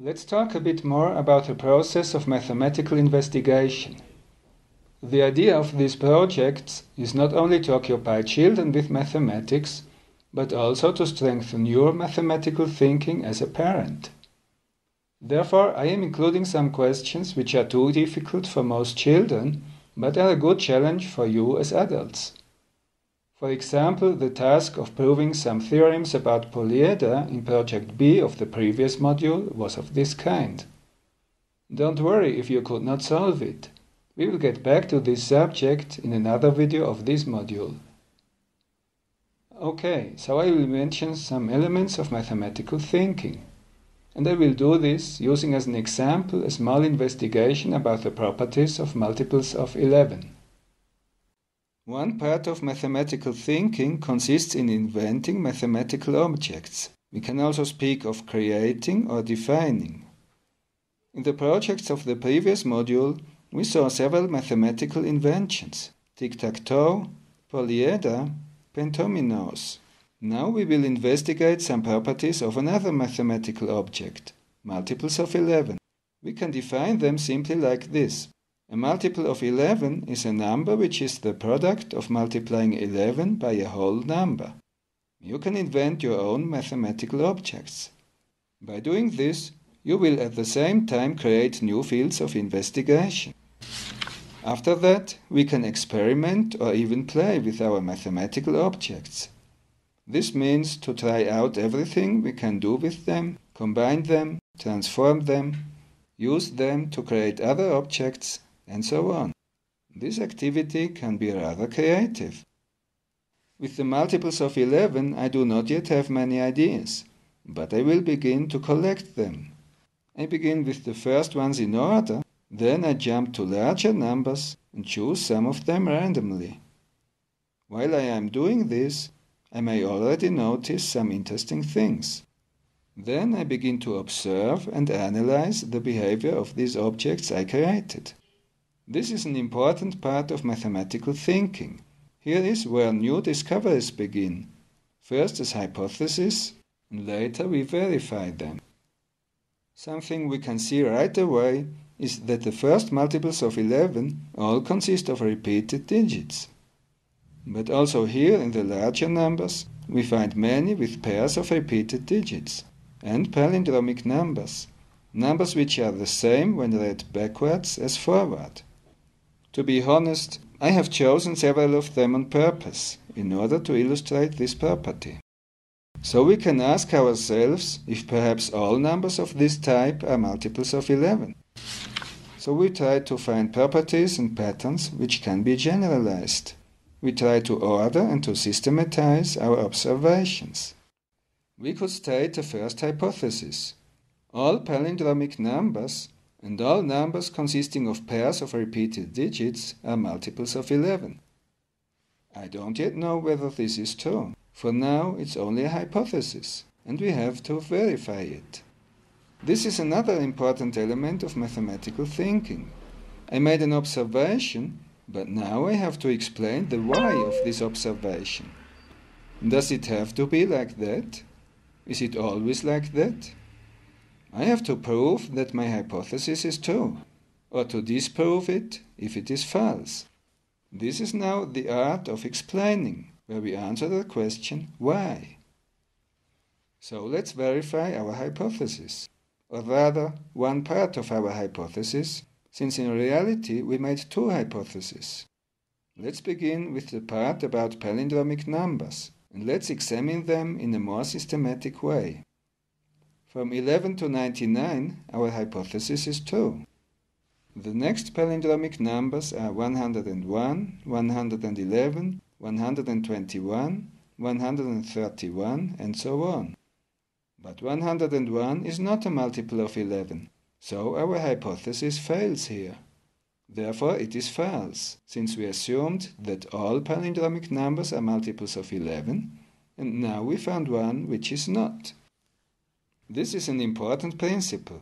Let's talk a bit more about the process of mathematical investigation. The idea of these projects is not only to occupy children with mathematics, but also to strengthen your mathematical thinking as a parent. Therefore, I am including some questions which are too difficult for most children, but are a good challenge for you as adults. For example, the task of proving some theorems about polyeder in Project B of the previous module was of this kind. Don't worry if you could not solve it. We will get back to this subject in another video of this module. Okay, so I will mention some elements of mathematical thinking. And I will do this using as an example a small investigation about the properties of multiples of 11. One part of mathematical thinking consists in inventing mathematical objects. We can also speak of creating or defining. In the projects of the previous module, we saw several mathematical inventions: tic-tac-toe, polyeder, pentominoes. Now we will investigate some properties of another mathematical object, multiples of 11. We can define them simply like this. A multiple of 11 is a number which is the product of multiplying 11 by a whole number. You can invent your own mathematical objects. By doing this, you will at the same time create new fields of investigation. After that, we can experiment or even play with our mathematical objects. This means to try out everything we can do with them, combine them, transform them, use them to create other objects, and so on. This activity can be rather creative. With the multiples of 11, I do not yet have many ideas, but I will begin to collect them. I begin with the first ones in order, then I jump to larger numbers and choose some of them randomly. While I am doing this, I may already notice some interesting things. Then I begin to observe and analyze the behavior of these objects I created. This is an important part of mathematical thinking. Here is where new discoveries begin, first as hypotheses, and later we verify them. Something we can see right away is that the first multiples of 11 all consist of repeated digits. But also here in the larger numbers, we find many with pairs of repeated digits, and palindromic numbers, numbers which are the same when read backwards as forward. To be honest, I have chosen several of them on purpose in order to illustrate this property. So we can ask ourselves if perhaps all numbers of this type are multiples of 11. So we try to find properties and patterns which can be generalized. We try to order and to systematize our observations. We could state a first hypothesis. All palindromic numbers and all numbers consisting of pairs of repeated digits are multiples of 11. I don't yet know whether this is true. For now, it's only a hypothesis, and we have to verify it. This is another important element of mathematical thinking. I made an observation, but now I have to explain the why of this observation. Does it have to be like that? Is it always like that? I have to prove that my hypothesis is true, or to disprove it if it is false. This is now the art of explaining, where we answer the question, why? So let's verify our hypothesis, or rather, one part of our hypothesis, since in reality we made two hypotheses. Let's begin with the part about palindromic numbers, and let's examine them in a more systematic way. From 11 to 99, our hypothesis is true. The next palindromic numbers are 101, 111, 121, 131, and so on. But 101 is not a multiple of 11, so our hypothesis fails here. Therefore it is false, since we assumed that all palindromic numbers are multiples of 11, and now we found one which is not. This is an important principle.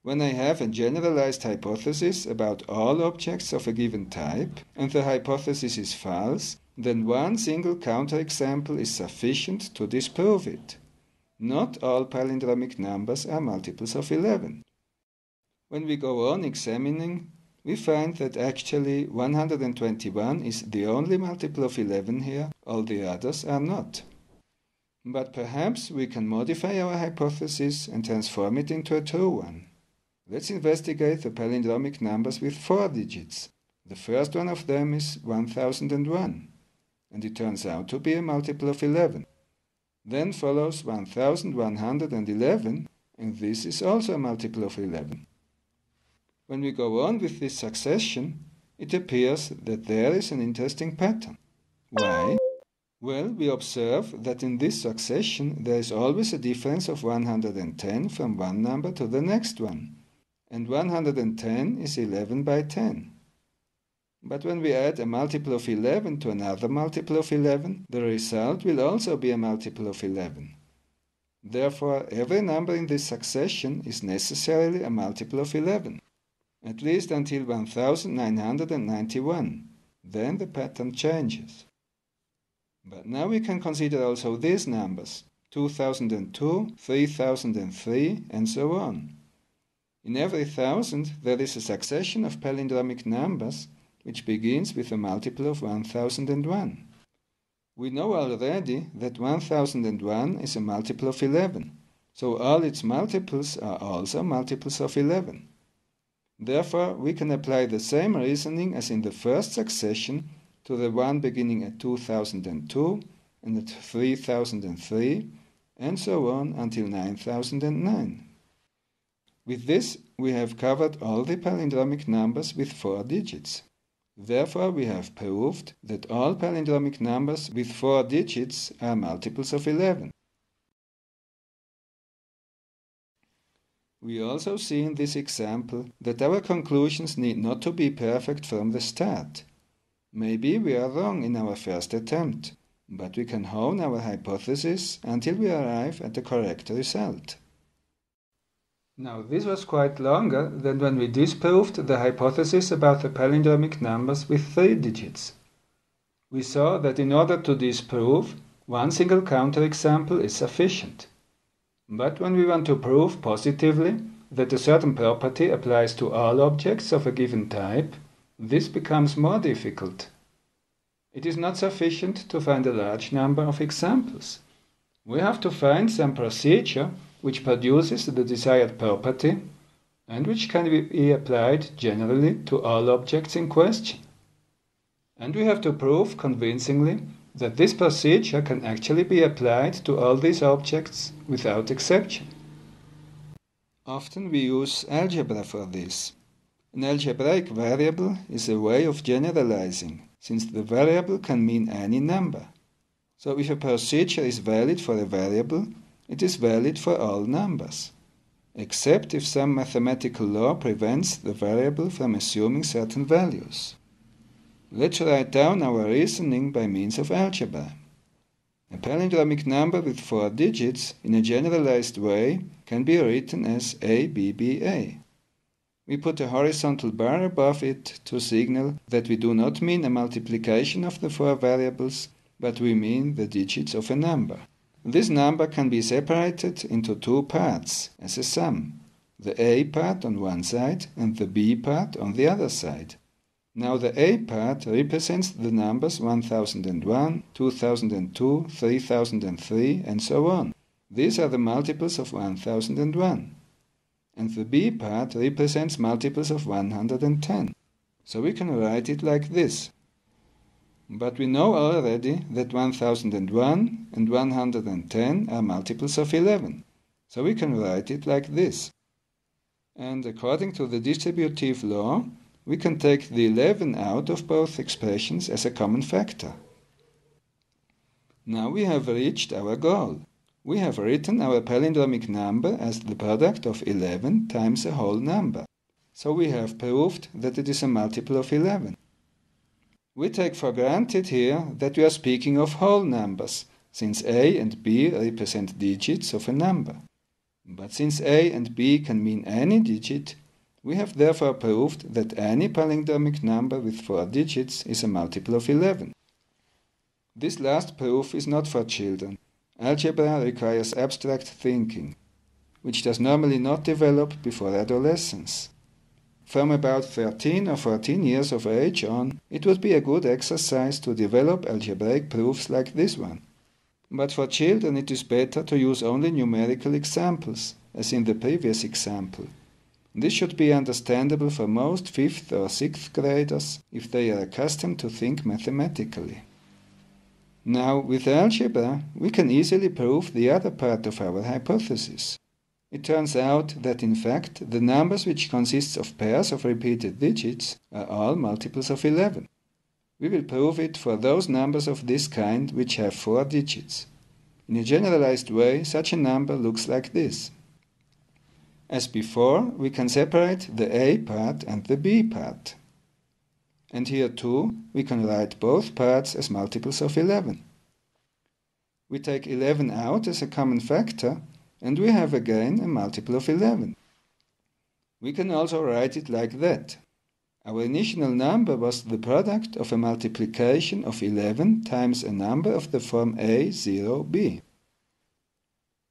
When I have a generalized hypothesis about all objects of a given type, and the hypothesis is false, then one single counterexample is sufficient to disprove it. Not all palindromic numbers are multiples of 11. When we go on examining, we find that actually 121 is the only multiple of 11 here, all the others are not. But perhaps we can modify our hypothesis and transform it into a true one. Let's investigate the palindromic numbers with 4 digits. The first one of them is 1001, and it turns out to be a multiple of 11. Then follows 1111, and this is also a multiple of 11. When we go on with this succession, it appears that there is an interesting pattern. Why? Well, we observe that in this succession there is always a difference of 110 from one number to the next one, and 110 is 11 by 10. But when we add a multiple of 11 to another multiple of 11, the result will also be a multiple of 11. Therefore, every number in this succession is necessarily a multiple of 11, at least until 1991. Then the pattern changes. But now we can consider also these numbers, 2002, 3003, and so on. In every 1000 there is a succession of palindromic numbers which begins with a multiple of 1001. We know already that 1001 is a multiple of 11, so all its multiples are also multiples of 11. Therefore, we can apply the same reasoning as in the first succession to the one beginning at 2002 and at 3003, and so on until 9009. With this, we have covered all the palindromic numbers with 4 digits. Therefore, we have proved that all palindromic numbers with 4 digits are multiples of 11. We also see in this example that our conclusions need not to be perfect from the start. Maybe we are wrong in our first attempt, but we can hone our hypothesis until we arrive at the correct result. Now, this was quite longer than when we disproved the hypothesis about the palindromic numbers with 3 digits. We saw that in order to disprove, one single counterexample is sufficient. But when we want to prove positively that a certain property applies to all objects of a given type, this becomes more difficult. It is not sufficient to find a large number of examples. We have to find some procedure which produces the desired property and which can be applied generally to all objects in question. And we have to prove convincingly that this procedure can actually be applied to all these objects without exception. Often we use algebra for this. An algebraic variable is a way of generalizing, since the variable can mean any number. So if a procedure is valid for a variable, it is valid for all numbers, except if some mathematical law prevents the variable from assuming certain values. Let's write down our reasoning by means of algebra. A palindromic number with 4 digits in a generalized way can be written as ABBA. We put a horizontal bar above it to signal that we do not mean a multiplication of the 4 variables, but we mean the digits of a number. This number can be separated into 2 parts as a sum, the A part on one side and the B part on the other side. Now the A part represents the numbers 1001, 2002, 3003, and so on. These are the multiples of 1001. And the B part represents multiples of 110. So we can write it like this. But we know already that 1001 and 110 are multiples of 11. So we can write it like this. And according to the distributive law, we can take the 11 out of both expressions as a common factor. Now we have reached our goal. We have written our palindromic number as the product of 11 times a whole number. So we have proved that it is a multiple of 11. We take for granted here that we are speaking of whole numbers, since A and B represent digits of a number. But since A and B can mean any digit, we have therefore proved that any palindromic number with 4 digits is a multiple of 11. This last proof is not for children. Algebra requires abstract thinking, which does normally not develop before adolescence. From about 13 or 14 years of age on, it would be a good exercise to develop algebraic proofs like this one. But for children it is better to use only numerical examples, as in the previous example. This should be understandable for most 5th or 6th graders if they are accustomed to think mathematically. Now, with algebra, we can easily prove the other part of our hypothesis. It turns out that in fact the numbers which consist of pairs of repeated digits are all multiples of 11. We will prove it for those numbers of this kind which have 4 digits. In a generalized way, such a number looks like this. As before, we can separate the A part and the B part. And here too, we can write both parts as multiples of 11. We take 11 out as a common factor, and we have again a multiple of 11. We can also write it like that. Our initial number was the product of a multiplication of 11 times a number of the form A0b.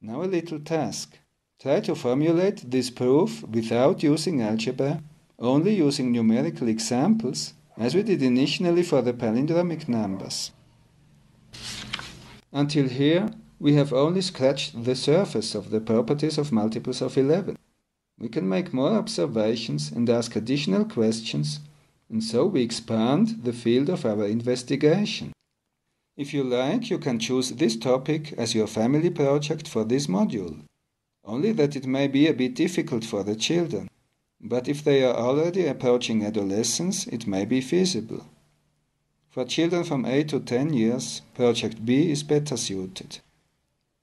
Now a little task. Try to formulate this proof without using algebra, only using numerical examples, as we did initially for the palindromic numbers. Until here, we have only scratched the surface of the properties of multiples of 11. We can make more observations and ask additional questions, and so we expand the field of our investigation. If you like, you can choose this topic as your family project for this module, only that it may be a bit difficult for the children. But if they are already approaching adolescence, it may be feasible. For children from 8 to 10 years, Project B is better suited.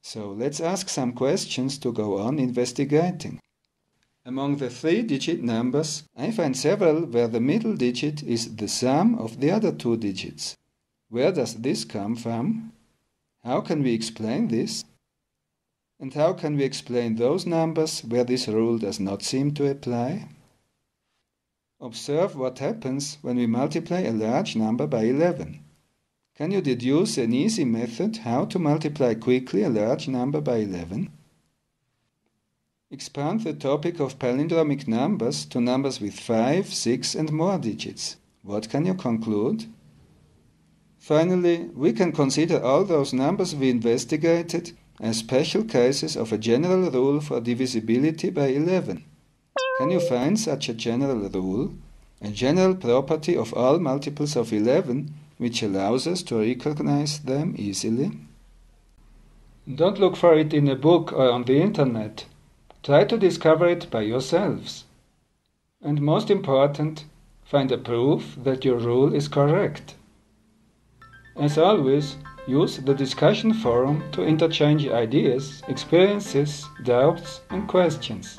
So let's ask some questions to go on investigating. Among the 3-digit numbers, I find several where the middle digit is the sum of the other 2 digits. Where does this come from? How can we explain this? And how can we explain those numbers where this rule does not seem to apply? Observe what happens when we multiply a large number by 11. Can you deduce an easy method how to multiply quickly a large number by 11? Expand the topic of palindromic numbers to numbers with 5, 6 and more digits. What can you conclude? Finally, we can consider all those numbers we investigated as special cases of a general rule for divisibility by 11. Can you find such a general rule, a general property of all multiples of 11, which allows us to recognize them easily? Don't look for it in a book or on the internet. Try to discover it by yourselves. And most important, find a proof that your rule is correct. As always, use the discussion forum to interchange ideas, experiences, doubts and questions.